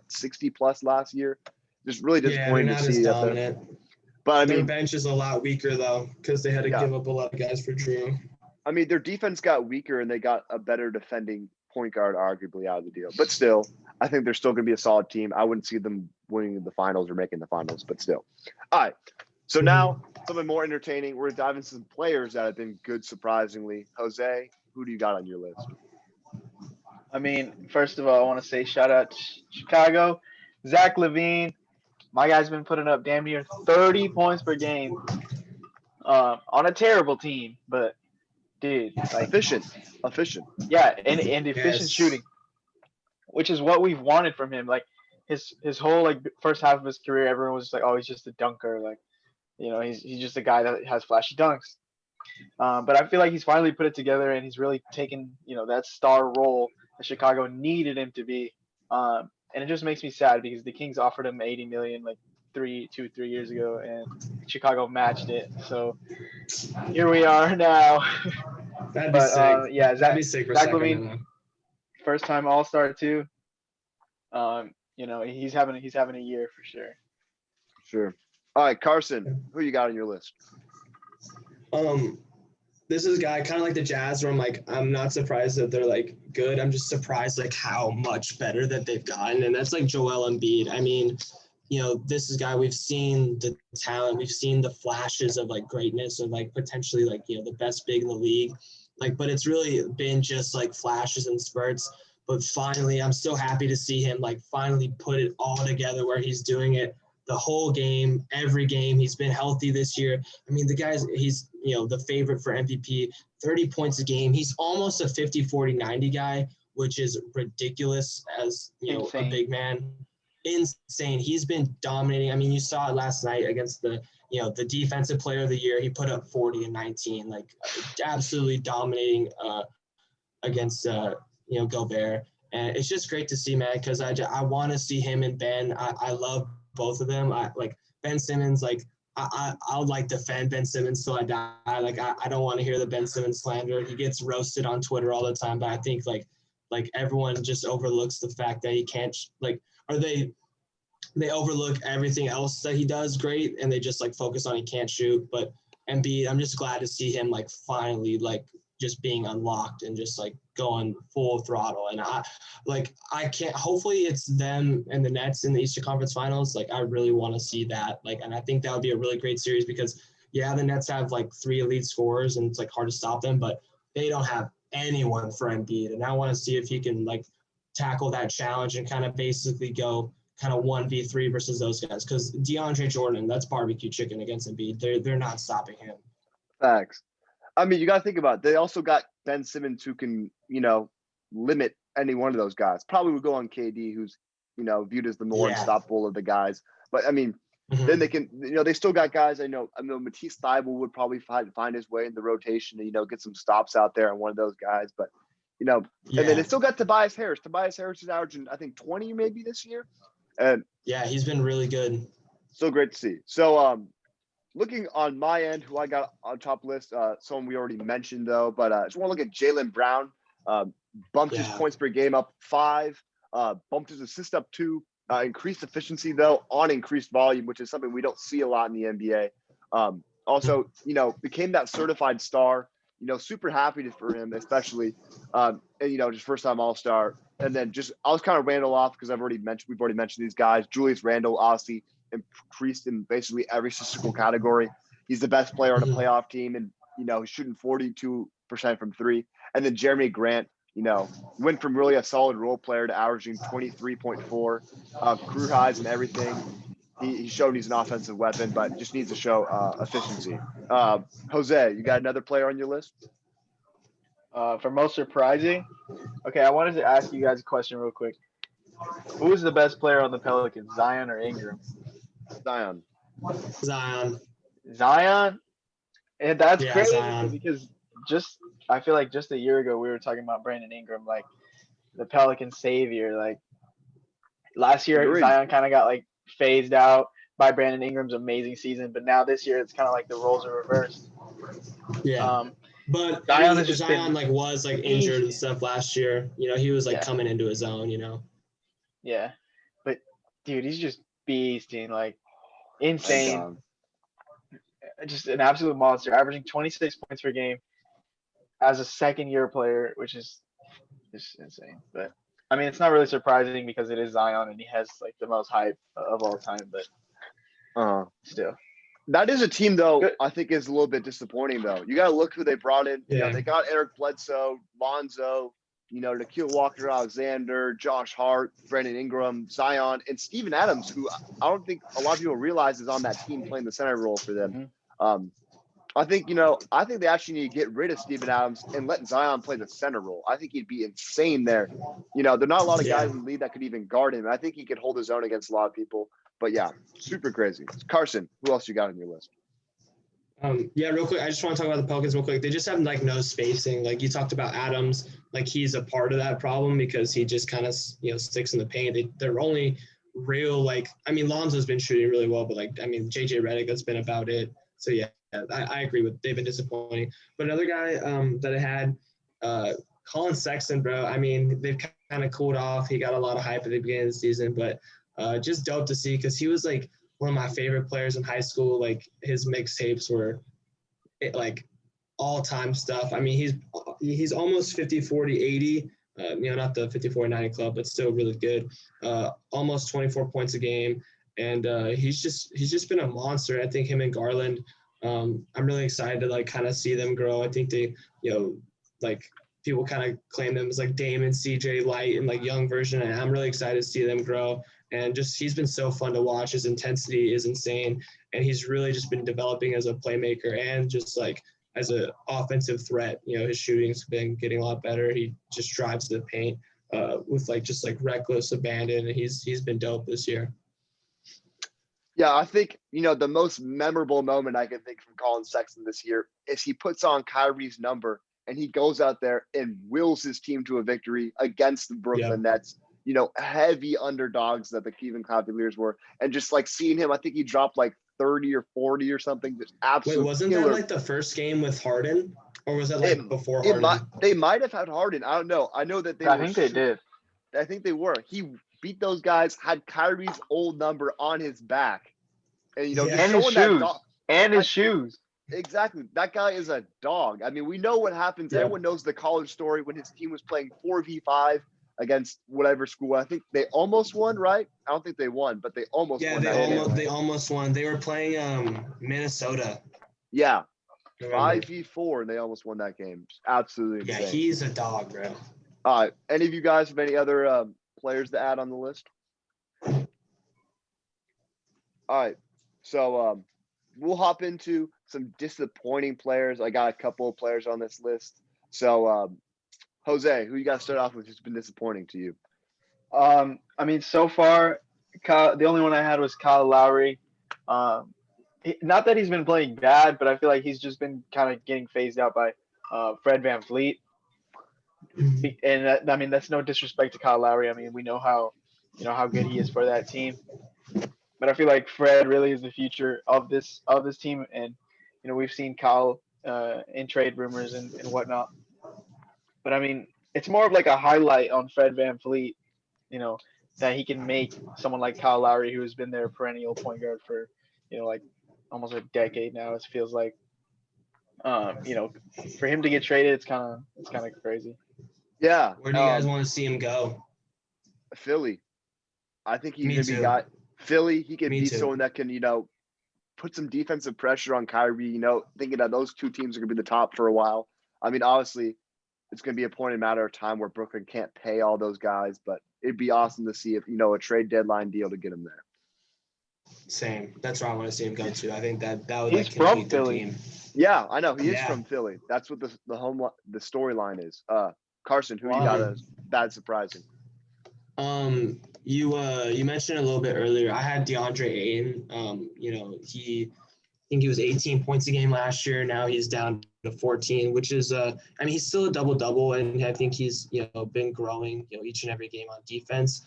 60 plus last year. Just really disappointing to see. Dominant. But I mean, their mean, bench is a lot weaker though, because they had to give up a lot of guys for Drew. I mean, their defense got weaker, and they got a better defending point guard, arguably, out of the deal. But still, I think they're still going to be a solid team. I wouldn't see them winning the finals or making the finals, but still. All right. So now something more entertaining. We're diving into some players that have been good, surprisingly. Jose, who do you got on your list? I mean, first of all, I want to say shout out to Chicago. Zach Levine, my guy's been putting up damn near 30 points per game on a terrible team, but dude, like efficient. Yeah, and efficient shooting, which is what we've wanted from him. Like his whole like first half of his career, everyone was like, oh, he's just a dunker. Like, he's just a guy that has flashy dunks. But I feel like he's finally put it together, and he's really taken, that star role that Chicago needed him to be. And it just makes me sad because the Kings offered him $80 million like 3 years ago, and Chicago matched it. So here we are now. That'd be sick. Yeah, That'd be sick for Zach Levine, first time All-Star too. He's having a year for sure. Sure. All right, Carson, who you got on your list? This is a guy kind of like the Jazz, where I'm not surprised that they're like good. I'm just surprised like how much better that they've gotten, and that's like Joel Embiid. I mean, this is a guy, we've seen the talent, we've seen the flashes of like greatness and like potentially like the best big in the league, but it's really been just like flashes and spurts. But finally, I'm so happy to see him like finally put it all together, where he's doing it the whole game, every game. He's been healthy this year. I mean, he's the favorite for MVP, 30 points a game. He's almost a 50-40-90 guy, which is ridiculous as, Insane. A big man. Insane. He's been dominating. I mean, you saw it last night against the defensive player of the year. He put up 40 and 19, like absolutely dominating against, Gobert. And it's just great to see, man, because I want to see him and Ben. I love both of them. I like Ben Simmons. Like I'll like defend Ben Simmons till I die. Like I don't want to hear the Ben Simmons slander. He gets roasted on Twitter all the time, but I think like everyone just overlooks the fact that he can't they overlook everything else that he does great, and they just like focus on he can't shoot. But Embiid, I'm just glad to see him like finally like just being unlocked and just like going full throttle. And I can't, hopefully it's them and the Nets in the Eastern Conference Finals. Like I really want to see that. Like, and I think that would be a really great series because the Nets have like 3 elite scorers and it's like hard to stop them, but they don't have anyone for Embiid. And I want to see if he can like tackle that challenge and kind of basically go kind of 1v3 versus those guys. Cause DeAndre Jordan, that's barbecue chicken against Embiid. They're not stopping him. Facts. I mean, you got to think about it. They also got Ben Simmons who can, limit any one of those guys. Probably would go on KD, who's, viewed as the more unstoppable of the guys. But I mean, then they can, they still got guys. I know Matisse Thybulle would probably find his way in the rotation to, get some stops out there on one of those guys. But, and then they still got Tobias Harris. Tobias Harris is averaging, I think, 20 maybe this year. And yeah, he's been really good. So great to see. So, looking on my end, who I got on top list, someone we already mentioned though, but I just want to look at Jalen Brown. Bumped his points per game up 5, bumped his assist up 2, increased efficiency though on increased volume, which is something we don't see a lot in the NBA. Also, became that certified star. super happy for him, especially, and just first time All-Star. And then I was kind of Randle off because we've already mentioned these guys. Julius Randle obviously increased in basically every statistical category. He's the best player on a playoff team, and he's shooting 42% from three. And then Jeremy Grant, went from really a solid role player to averaging 23.4 career highs and everything. He's shown he's an offensive weapon, but just needs to show efficiency. Jose, you got another player on your list? For most surprising, okay, I wanted to ask you guys a question real quick. Who is the best player on the Pelicans, Zion or Ingram? Zion. Zion? And that's crazy Zion. because I feel like just a year ago we were talking about Brandon Ingram, like the Pelican savior. Like last year, Agreed. Zion kind of got like phased out by Brandon Ingram's amazing season, but now this year it's kind of like the roles are reversed. Yeah. But Zion was injured and stuff last year. He was coming into his own. Yeah, but dude, he's just beasting, like insane. Just an absolute monster, averaging 26 points per game as a second-year player, which is just insane. But I mean, it's not really surprising because it is Zion and he has like the most hype of all time. But still. That is a team, though, I think is a little bit disappointing, though. You got to look who they brought in. Yeah. They got Eric Bledsoe, Lonzo, Nikhil Walker-Alexander, Josh Hart, Brandon Ingram, Zion, and Steven Adams, who I don't think a lot of people realize is on that team playing the center role for them. I think they actually need to get rid of Steven Adams and let Zion play the center role. I think he'd be insane there. There are not a lot of guys in the league that could even guard him. I think he could hold his own against a lot of people. But yeah, super crazy. Carson, who else you got on your list? Real quick, I just want to talk about the Pelicans real quick. They just have no spacing. Like you talked about Adams, he's a part of that problem because he just kind of sticks in the paint. They're only real Lonzo's been shooting really well, but JJ Redick, that's been about it. So yeah, I agree with they've been disappointing. But another guy that I had, Colin Sexton, bro. They've kind of cooled off. He got a lot of hype at the beginning of the season, but just dope to see because he was one of my favorite players in high school. His mixtapes were all-time stuff. He's almost 50, 40, 80. Not the 54 90 club, but still really good. Almost 24 points a game. And he's just been a monster. I think him and Garland, I'm really excited to kind of see them grow. I think they, people kind of claim them as Damon, CJ Light and young version. And I'm really excited to see them grow. And he's been so fun to watch. His intensity is insane. And he's really just been developing as a playmaker and just as an offensive threat. His shooting's been getting a lot better. He just drives to the paint with reckless abandon. And he's been dope this year. Yeah, I think, the most memorable moment I can think from Colin Sexton this year is he puts on Kyrie's number and he goes out there and wills his team to a victory against the Brooklyn Nets, heavy underdogs that the Cleveland Cavaliers were. And just seeing him, I think he dropped 30 or 40 or something. Just absolutely. Wait, wasn't that the first game with Harden? Or was that before Harden? They might have had Harden. I don't know. I know that they I think they did. I think they were. He beat those guys, had Kyrie's old number on his back. And, and his shoes. Exactly. That guy is a dog. We know what happens. Yeah. Everyone knows the college story when his team was playing 4v5 against whatever school. I think they almost won, right? I don't think they won, but they almost won. They almost won. They were playing Minnesota. Yeah. 5v4, and they almost won that game. Absolutely insane. Yeah, he's a dog, bro. All right. Any of you guys have any other players to add on the list? All right. So we'll hop into some disappointing players. I got a couple of players on this list. So, Jose, who you got to start off with who's been disappointing to you? So far, the only one I had was Kyle Lowry. Not that he's been playing bad, but I feel like he's just been kind of getting phased out by Fred VanVleet. And that's no disrespect to Kyle Lowry. We know how good he is for that team. But I feel like Fred really is the future of this team, and we've seen Kyle in trade rumors and whatnot. But it's more of a highlight on Fred VanVleet, that he can make someone like Kyle Lowry, who has been their perennial point guard for almost a decade now. It feels like For him to get traded, it's kind of crazy. Yeah. Where do you guys want to see him go? Philly. I think he's Me going to be too. got Philly. He can Me be too. someone that can, put some defensive pressure on Kyrie, thinking that those two teams are going to be the top for a while. I mean, obviously, it's going to be a point in matter of time where Brooklyn can't pay all those guys, but it'd be awesome to see if, a trade deadline deal to get him there. Same. That's where I want to see him go to. I think that would He's from complete their Philly. team. Yeah, I know. He is Yeah. from Philly. That's what the storyline is. Carson, who you Wow. got as bad surprising? You mentioned a little bit earlier. I had DeAndre Ayton. I think he was 18 points a game last year. Now he's down to 14, which is he's still a double-double, and I think he's been growing each and every game on defense.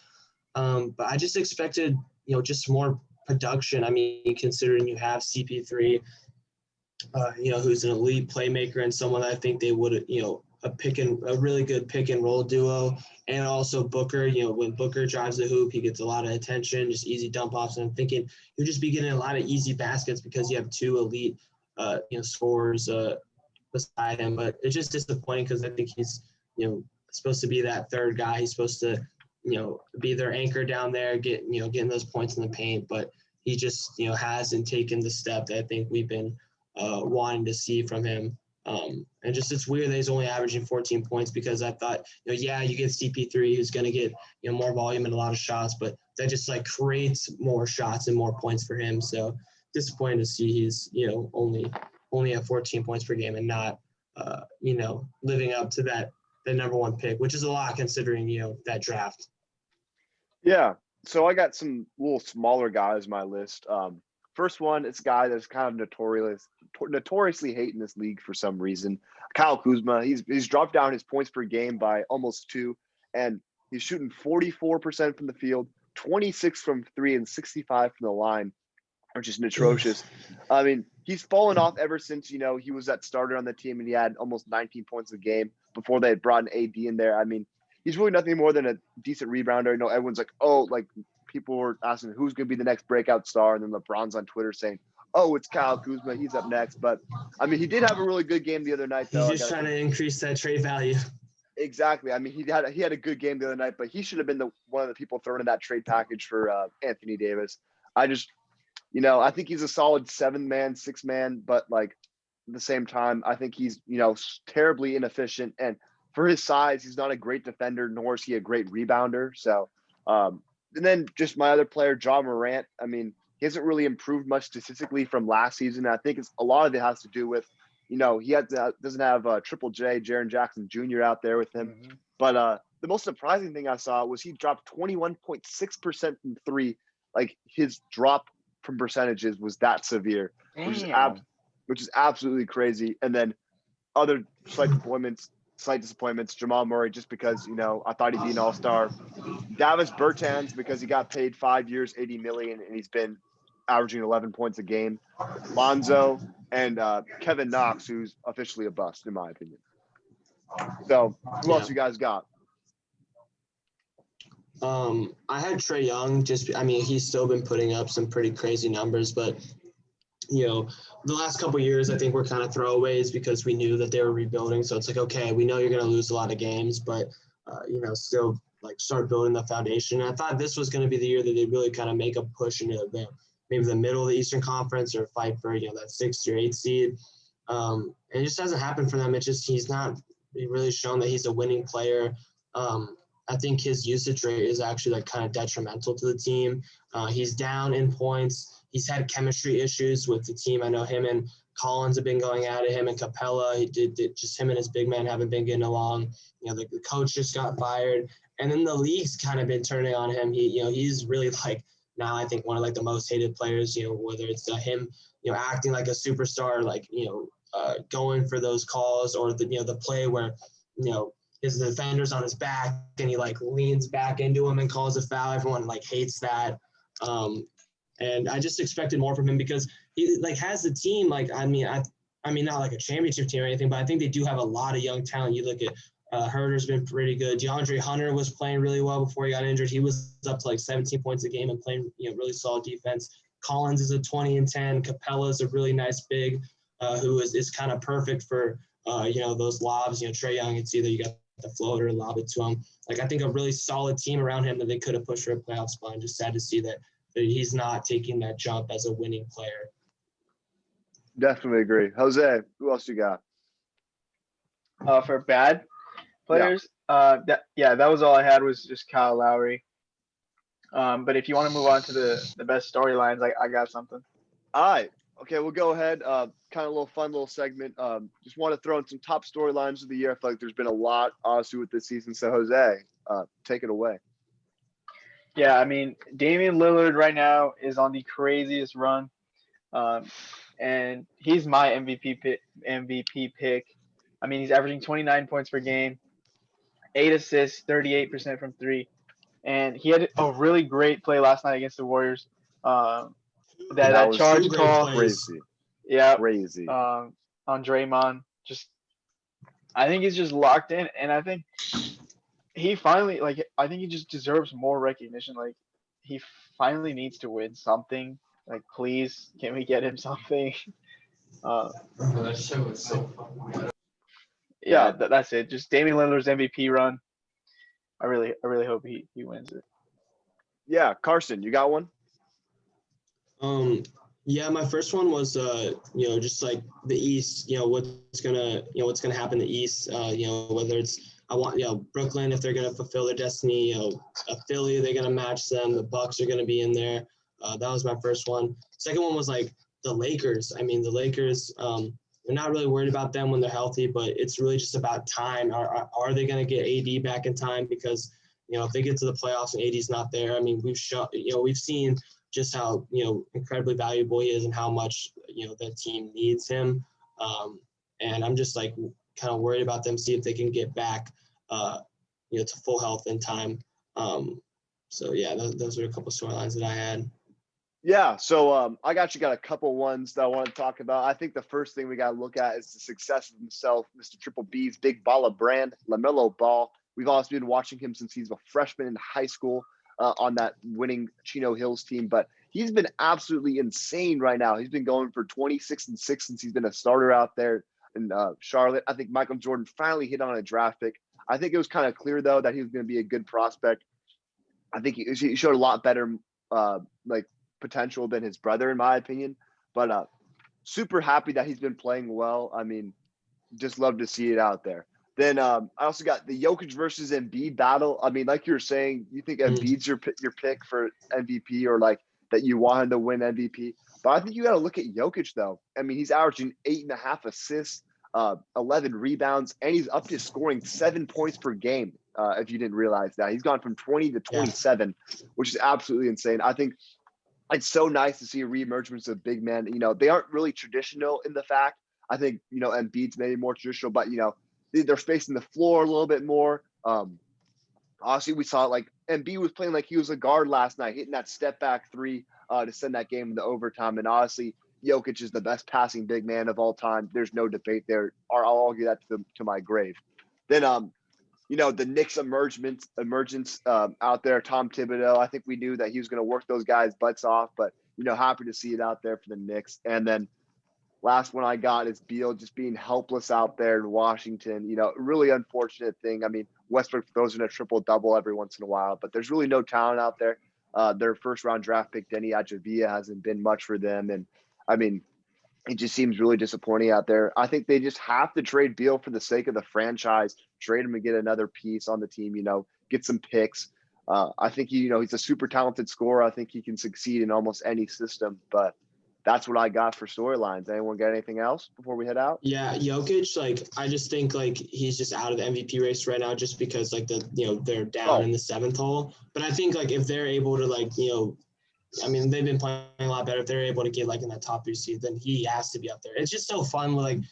But I just expected just more production. I mean, considering you have CP3, who's an elite playmaker and someone I think they would a really good pick and roll duo, and also Booker. When Booker drives the hoop, he gets a lot of attention, just easy dump offs. And I'm thinking you'll just be getting a lot of easy baskets because you have two elite, scorers beside him. But it's just disappointing because I think he's supposed to be that third guy. He's supposed to be their anchor down there, getting those points in the paint. But he just hasn't taken the step that I think we've been wanting to see from him. And just it's weird that he's only averaging 14 points because I thought, you get CP3 who's going to get more volume and a lot of shots, but that just creates more shots and more points for him. So disappointed to see he's only at 14 points per game and not living up to the number one pick, which is a lot considering that draft. Yeah. So I got some little smaller guys on my list. First one, it's a guy that's kind of notoriously hating this league for some reason. Kyle Kuzma, he's dropped down his points per game by almost 2, and he's shooting 44% from the field, 26 from 3, and 65 from the line, which is atrocious. I mean, he's fallen off ever since, he was that starter on the team and he had almost 19 points a game before they had brought an AD in there. I mean, he's really nothing more than a decent rebounder. Everyone's like, people were asking who's going to be the next breakout star. And then LeBron's on Twitter saying, oh, it's Kyle Kuzma. He's up next. But, I mean, he did have a really good game the other night, though. He's just trying to increase that trade value. Exactly. I mean, he had a good game the other night, but he should have been one of the people thrown in that trade package for Anthony Davis. I think he's a solid 7-man, 6-man, but, at the same time, I think he's, terribly inefficient. And for his size, he's not a great defender, nor is he a great rebounder. So, and then just my other player, Ja Morant. I mean, he hasn't really improved much statistically from last season. I think a lot of it has to do with, he doesn't have Triple J, Jaren Jackson Jr. out there with him. Mm-hmm. But the most surprising thing I saw was he dropped 21.6% from 3. His drop from percentages was that severe, which is absolutely crazy. And then other slight disappointments, Jamal Murray, just because, I thought he'd be an all-star. Davis Bertans, because he got paid 5 years, $80 million, and he's been averaging 11 points a game. Lonzo and Kevin Knox, who's officially a bust, in my opinion. So who else you guys got? I had Trae Young. He's still been putting up some pretty crazy numbers, but the last couple of years, I think we're kind of throwaways because we knew that they were rebuilding. So it's okay, we know you're going to lose a lot of games, but, still start building the foundation. And I thought this was going to be the year that they really kind of make a push into maybe the middle of the Eastern Conference or fight for, that 6th or 8th seed. And it just hasn't happened for them. He's not really shown that he's a winning player. I think his usage rate is actually kind of detrimental to the team. He's down in points. He's had chemistry issues with the team. I know him and Collins have been going at it. Him and Capella, just him and his big man haven't been getting along. The coach just got fired, and then the league's kind of been turning on him. He's really now I think one of the most hated players. Whether it's him, acting like a superstar, going for those calls, or the play where his defender's on his back and he leans back into him and calls a foul. Everyone hates that. And I just expected more from him because he has the team. Not a championship team or anything, but I think they do have a lot of young talent. You look at Herder's been pretty good. DeAndre Hunter was playing really well before he got injured. He was up to 17 points a game and playing really solid defense. Collins is a 20 and 10. Capella's a really nice big. who is kind of perfect for, those lobs. Trae Young, it's either you got the floater, lob it to him. Like, I think a really solid team around him that they could have pushed for a playoff spot, and just sad to see that he's not taking that jump as a winning player. Definitely agree. Jose, who else you got? For bad players, that was all I had was just Kyle Lowry. But if you want to move on to the best storylines, I got something. All right. Okay, we'll go ahead. Kind of a little fun little segment. Just want to throw in some top storylines of the year. I feel like there's been a lot, honestly, with this season. So, Jose, take it away. Yeah, I mean, Damian Lillard right now is on the craziest run, and he's my MVP pick. I mean, he's averaging 29 points per game, 8 assists, 38% from three, and he had a really great play last night against the Warriors. That was charge call, crazy. Yeah, Crazy. On Draymond, I think he's just locked in, and I think he finally, I think he just deserves more recognition. Like, he finally needs to win something. Like, please, can we get him something? That show was so fun. Yeah, that's it. Just Damian Lillard's MVP run. I really hope he wins it. Yeah, Carson, you got one? Yeah, my first one was just like the East. What's gonna happen in the East. Whether it's Brooklyn, if they're gonna fulfill their destiny. A Philly, they're gonna match them. The Bucks are gonna be in there. That was my first one. Second one was like the Lakers. I mean, the Lakers. We're not really worried about them when they're healthy, but it's really just about time. Are they going to get AD back in time? Because, if they get to the playoffs and AD's not there, I mean, we've seen just how, incredibly valuable he is and how much, the team needs him. And I'm just like kind of worried about them, see if they can get back, to full health in time. So yeah, those are a couple storylines that I had. Yeah, so I got a couple ones that I want to talk about. I think the first thing we got to look at is the success of himself, Mr. Triple B's big baller brand, LaMelo Ball. We've also been watching him since he's a freshman in high school on that winning Chino Hills team, but he's been absolutely insane right now. He's been going for 26-6 since he's been a starter out there in Charlotte. I think Michael Jordan finally hit on a draft pick. I think it was kind of clear, though, that he was going to be a good prospect. I think he showed a lot better potential than his brother, in my opinion, but super happy that he's been playing well. I mean, just love to see it out there. Then I also got the Jokic versus Embiid battle. I mean, like you're saying, you think Embiid's your pick for MVP, or like that you want him to win MVP. But I think you got to look at Jokic, though. I mean, he's averaging 8.5 assists, 11 rebounds, and he's up to scoring 7 points per game. If you didn't realize that, he's gone from 20 to 27, which is absolutely insane. I think it's so nice to see a reemergence of big men. They aren't really traditional in the fact. I think, Embiid's maybe more traditional, but, they're spacing the floor a little bit more. Honestly, we saw like Embiid was playing like he was a guard last night, hitting that step back three to send that game into overtime. And honestly, Jokic is the best passing big man of all time. There's no debate there. I'll argue that to my grave. Then, the Knicks emergence out there, Tom Thibodeau. I think we knew that he was going to work those guys' butts off, but, happy to see it out there for the Knicks. And then last one I got is Beal just being helpless out there in Washington. Really unfortunate thing. I mean, Westbrook throws in a triple-double every once in a while, but there's really no talent out there. Their first-round draft pick, Denny Ajavia, hasn't been much for them. And, I mean, it just seems really disappointing out there. I think they just have to trade Beal for the sake of the franchise, trade him and get another piece on the team, get some picks. I think, he's a super talented scorer. I think he can succeed in almost any system, but that's what I got for storylines. Anyone got anything else before we head out? Yeah, Jokic, I just think he's just out of the MVP race right now, just because they're down in the seventh hole. But I think if they're able to I mean, they've been playing a lot better. If they're able to get in that top 3 seed, then he has to be up there. It's just so fun with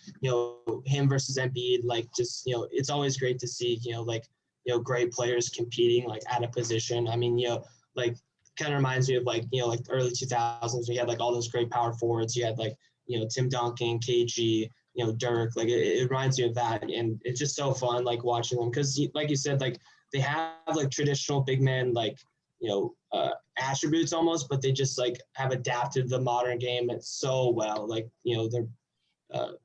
him versus Embiid. It's always great to see great players competing at a position. I mean, kind of reminds me of early 2000s. We had all those great power forwards. You had Tim Duncan, KG, Dirk. It reminds me of that, and it's just so fun watching them, because like you said, they have traditional big men attributes almost, but they just have adapted the modern game so well. They're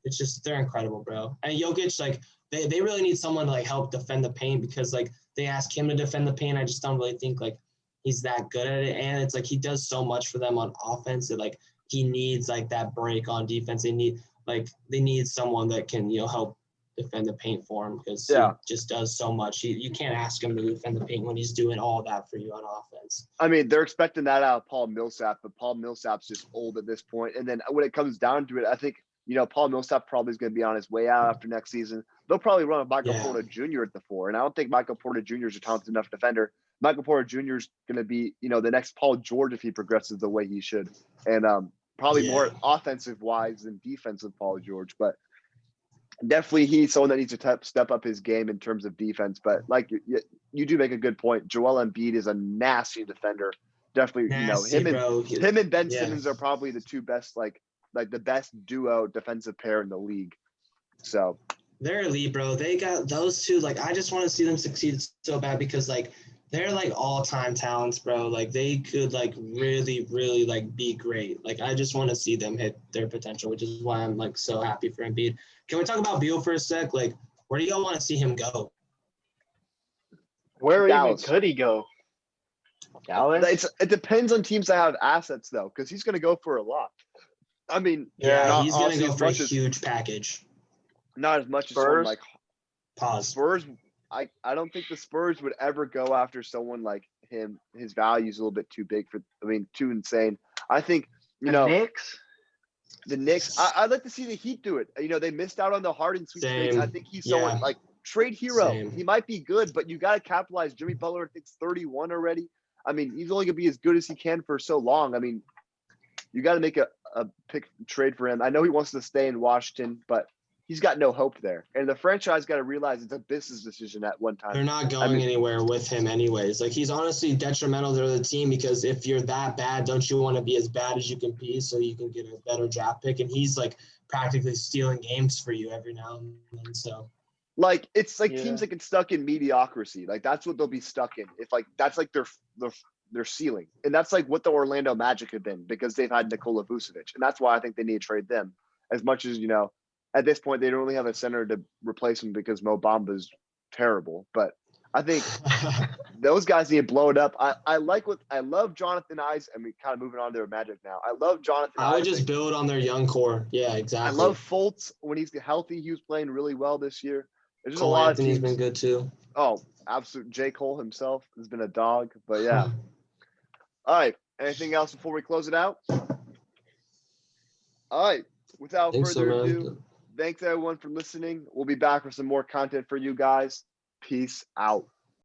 It's just they're incredible, bro. And Jokic, like they really need someone to like help defend the paint because like they ask him to defend the paint. I just don't really think like he's that good at it. And it's like he does so much for them on offense that like he needs like that break on defense. They need someone that can help defend the paint for him because he just does so much. You can't ask him to defend the paint when he's doing all that for you on offense. I mean, they're expecting that out of Paul Millsap, but Paul Millsap's just old at this point. And then when it comes down to it, I think Paul Millsap probably is going to be on his way out after next season. They'll probably run a Michael Porter Jr. at the 4, and I don't think Michael Porter Jr. is a talented enough defender. Michael Porter Jr. is going to be, the next Paul George if he progresses the way he should, and probably more offensive wise than defensive Paul George. But definitely he's someone that needs to step up his game in terms of defense. But like you do make a good point. Joel Embiid is a nasty defender. Definitely, him and Ben Simmons are probably the two best, like the best duo defensive pair in the league. So they're elite, bro. They got those two. Like, I just want to see them succeed so bad because like they're like all-time talents, bro. Like they could like really, really like be great. Like I just want to see them hit their potential, which is why I'm like so happy for Embiid. Can we talk about Beal for a sec? Like, where do y'all want to see him go? Where even could he go? Dallas? It depends on teams that have assets though, because he's going to go for a lot. I mean, he's going to go for a huge package. Not as much as Spurs. someone like Pause. Spurs. I don't think the Spurs would ever go after someone like him. His value is a little bit too big too insane. I think Knicks. The Knicks. I'd like to see the Heat do it. They missed out on the Harden sweepstakes. I think he's someone like trade hero. Same. He might be good, but you got to capitalize. Jimmy Butler, I think, 31 already. I mean, he's only gonna be as good as he can for so long. I mean, you got to make a pick trade for him. I know he wants to stay in Washington, but he's got no hope there. And the franchise got to realize it's a business decision at one time. They're not going anywhere with him anyways. Like, he's honestly detrimental to the team because if you're that bad, don't you want to be as bad as you can be so you can get a better draft pick? And he's, like, practically stealing games for you every now and then. So, like, it's like teams that get stuck in mediocrity. Like, that's what they'll be stuck in. If, like, that's, like, their ceiling. And that's, like, what the Orlando Magic have been because they've had Nikola Vucevic. And that's why I think they need to trade them. As much as, at this point, they don't really have a center to replace him because Mo Bamba's terrible. But I think those guys need to blow it up. I love Jonathan Isaac. I mean, kind of moving on to their Magic now. I love Jonathan Isaac. I would just build on their young core. Yeah, exactly. I love Fultz when he's healthy. He was playing really well this year. There's just Cole a lot Anthony's of teams. been good too. Oh, absolute. J. Cole himself has been a dog. But yeah. All right. Anything else before we close it out? All right. Without further ado. Thanks, everyone, for listening. We'll be back with some more content for you guys. Peace out.